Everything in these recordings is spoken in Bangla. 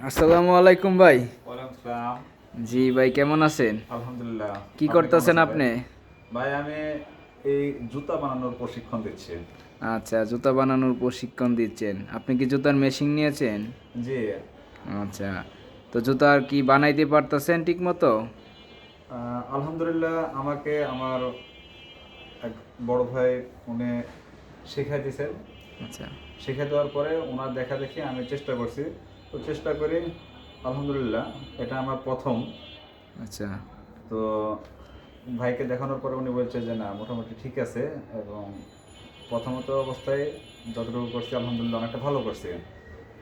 আসসালামু আলাইকুম ভাই। ওয়ালাইকুম আসসালাম। জি ভাই, কেমন আছেন? আলহামদুলিল্লাহ। কি আপনি কেমন করতেছেন আছেন ভাই? আপনি? ভাই আমি এই জুতা বানানোর প্রশিক্ষণ দিচ্ছি। আচ্ছা, জুতা বানানোর প্রশিক্ষণ দিচ্ছেন। আপনি কি জুতার মেশিন নিয়েছেন? জি। আচ্ছা, তো জুতা আর কি বানাইতে পারতেছেন ঠিক মতো? আলহামদুলিল্লাহ আমাকে আমার এক বড় ভাই উনি শিখাই দিয়েছেন। আচ্ছা শিখাই দেওয়ার পরে ওনার দেখা দেখি আমি চেষ্টা করছি। তো চেষ্টা করি আলহামদুলিল্লাহ এটা আমার প্রথম। আচ্ছা তো ভাইকে দেখানোর পরে উনি বলছে যে না মোটামুটি ঠিক আছে এবং প্রথমত অবস্থায় যতটুকু করছি আলহামদুলিল্লাহ অনেকটা ভালো করছি।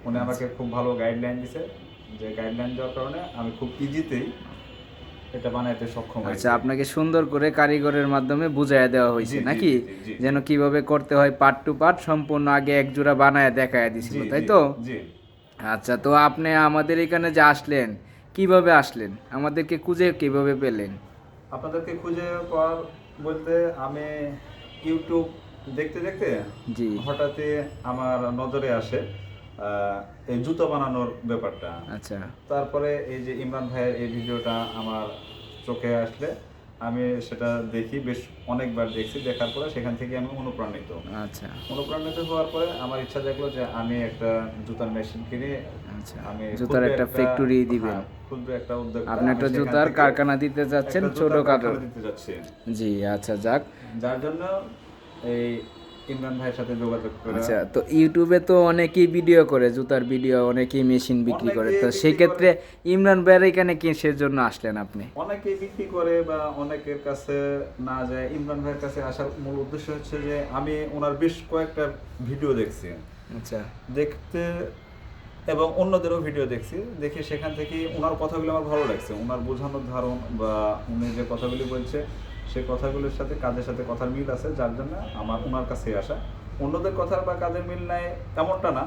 উনি আমাকে খুব ভালো গাইডলাইন দিছে, যে গাইডলাইন দেওয়ার কারণে আমি খুব ইজিতেই এটা বানাইতে সক্ষম আচ্ছা, হয়েছি। আপনাকে সুন্দর করে কারিগরের মাধ্যমে বুঝাইয়া দেওয়া হয়েছে জি জি নাকি? জি জি জি জি যেন কিভাবে করতে হয় পার্ট টু পার্ট সম্পূর্ণ আগে এক জোড়া বানায় দেখায় দিছিল, জি তাই জি তো? জি। আচ্ছা, তো আপনি আমাদের এখানে যে আসলেন, কিভাবে আসলেন? আমাদেরকে খুঁজে কিভাবে পেলেন? আপনাদেরকে খুঁজে পাওয়ার বলতে আমি ইউটিউব দেখতে দেখতে জি। হঠাৎই আমার নজরে আসে এই জুতো বানানোর ব্যাপারটা। আচ্ছা তারপরে এই যে ইমরান ভাইয়ের এই ভিডিওটা আমার চোখে আসলে আমি সেটা দেখি, বেশ অনেকবার দেখছি। দেখার পরে সেখান থেকে আমি অনুপ্রাণিত। আচ্ছা অনুপ্রাণিত হওয়ার পরে আমার ইচ্ছা জাগলো যে আমি একটা জুতার মেশিন কিনে আচ্ছা, আমি জুতার ক্ষুদ্র একটা একটা, ফ্যাক্টরি দিবেন। হ্যাঁ, ক্ষুদ্র একটা উদ্যোক্তা আপনি আমি একটা সেখান জুতার থেকে কারখানা দিতে যাচ্ছেন একটা জুতার ছোটখাটো। কারখানা দিতে যাচ্ছি। জি, আচ্ছা যাক। যার জন্য এই ইমরান ভাইয়ের সাথে যোগাযোগ করা। আচ্ছা, তো ইউটিউবে তো অনেকেই ভিডিও করে, জুতার ভিডিও, অনেকেই মেশিন বিক্রি করে, অনেকে তো বিক্রি করে, সেক্ষেত্রে ইমরান ভাইয়ের এখানে কিসের জন্য আসলেন আপনি? অনেকেই বিক্রি করে বা অনেকের কাছে না যায়। ইমরান ভাইয়ের কাছে আসার মূল উদ্দেশ্য হচ্ছে যে আমি ওনার বেশ কয়েকটা ভিডিও দেখছি, আচ্ছা দেখতে এবং অন্যদেরও ভিডিও দেখছি। দেখে সেখান থেকে ওনার কথাগুলো আমার ভালো লাগছে। ওনার বোঝানোর ধারণ বা উনি যে কথাগুলি বলছে সেই কথাগুলোর সাথে কাজের সাথে কথার মিল আছে, যার জন্য আমার ওনার কাছেই আসা। অন্যদের কথার বা কাজের মিল নাই এমনটা না,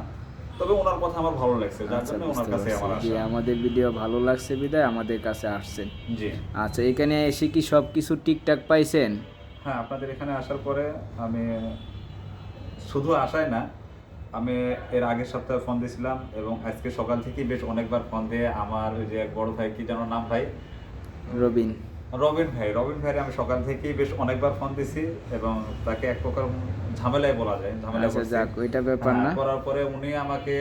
তবে ওনার কথা আমার ভালো লাগছে, যার আচ্ছা, জন্য ওনার বুঝতে কাছে পারছি। আমার জি, আসা। আমাদের ভিডিও ভালো লাগছে বিধায় আমাদের কাছে আসছেন। জি। আচ্ছা, এখানে এসে কি সব কিছু ঠিকঠাক পাইছেন? হ্যাঁ, আপনাদের এখানে আসার পরে আমি শুধু আসাই না, আমি এর আগের সপ্তাহে ফোন দিয়েছিলাম এবং আজকে সকাল থেকেই বেশ অনেকবার ফোন দিয়ে আমার ওই যে এক বড় ভাই, কি যেন নাম ভাই, রবিন। রবিন ভাইয়ের আমি সকাল থেকেই বেশ অনেকবার ফোন দিছি এবং তাকে এক প্রকার ঝামেলায় বলা যায়, ঝামেলায় আচ্ছা পড়ছি। যাক, ওইটা ব্যাপার হ্যাঁ, না। করার পরে উনি আমাকে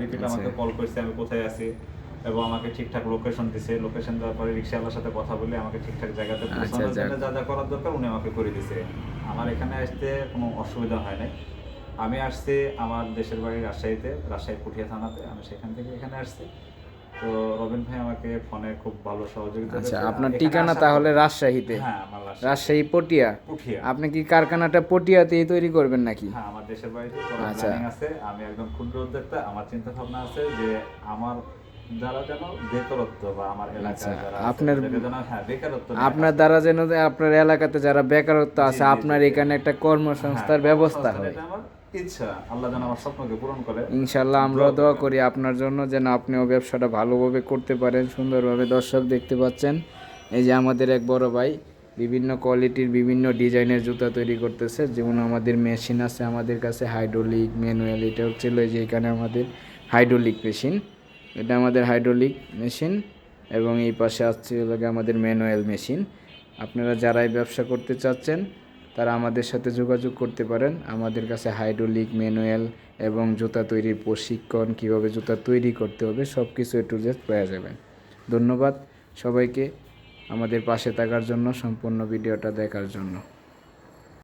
রিপিট আচ্ছা আমাকে কল করছে আমি কোথায় আছি এবং আমাকে ঠিকঠাক লোকেশন দিছে। লোকেশন দেওয়ার পরে রিক্সাওয়ালার সাথে কথা বলে আমাকে ঠিকঠাক জায়গাতে আচ্ছা পৌঁছানোর যাক। জন্য যা যা করার দরকার উনি আমাকে করে দিছে। আমার এখানে আসতে কোনো অসুবিধা হয় নাই। আমি আসছি আমার দেশের বাড়ি রাজশাহীতে, রাজশাহী পুঠিয়া থানাতে। আমি সেখান থেকে এখানে আসছি। তো রবিন ভাই আমাকে ফোনে খুব ভালো সহযোগিতা আচ্ছা, করেছে। আর আপনার এখানে ঠিকানা আসার পর, তাহলে রাজশাহীতে? হ্যাঁ, আমার রাজশাহীতে রাজশাহী পটিয়া? পুঠিয়া। আপনি কি কারখানাটা পটিয়াতেই তৈরি করবেন নাকি? হ্যাঁ, আমার দেশের বাড়িতে করার আচ্ছা প্ল্যানিং আছে। আমি একদম ক্ষুদ্র উদ্যোক্তা। আমার চিন্তা ভাবনা আছে যে আমার দ্বারা যেন বেকারত্ব বা আমার আচ্ছা, এলাকায় যারা আছে আপনার তাদেরকে যেন, হ্যাঁ, বেকারত্ব নিয়ে কাজ আপনার করতে দ্বারা পারি। যেন আপনার এলাকাতে যারা বেকারত্ব জি আছে, জি জি আপনার জি। এখানে একটা হ্যাঁ, কর্মসংস্থার ব্যবস্থা কর্মসংস্থান হয়। এটা আমার ইচ্ছা। আল্লাহ যেন আমার স্বপ্নকে পূরণ করে। ইনশাল্লাহ আমরাও দোয়া দোয়া করবেন। করি আপনার জন্য, যেন আপনিও ব্যবসাটা ভালোভাবে করতে পারেন, সুন্দরভাবে। দর্শক দেখতে পাচ্ছেন, এই যে আমাদের এক বড় ভাই বিভিন্ন কোয়ালিটির বিভিন্ন ডিজাইনের জুতা তৈরি করতেছে। যেমন আমাদের মেশিন আছে আমাদের কাছে, হাইড্রোলিক, ম্যানুয়াল। এটা হচ্ছিল এই যে এখানে আমাদের হাইড্রোলিক মেশিন, এটা আমাদের হাইড্রোলিক মেশিন। এবং এই পাশে আসছে হলো গিয়ে আমাদের ম্যানুয়াল মেশিন। আপনারা যারাই ব্যবসা করতে চাচ্ছেন তারা আমাদের সাথে যোগাযোগ করতে পারেন। আমাদের কাছে হাইড্রোলিক, ম্যানুয়াল এবং জুতা তৈরির প্রশিক্ষণ, কীভাবে জুতা তৈরি করতে হবে, সব কিছু এ টু জেড পেয়ে যাবেন। ধন্যবাদ সবাইকে আমাদের পাশে থাকার জন্য, সম্পূর্ণ ভিডিওটা দেখার জন্য।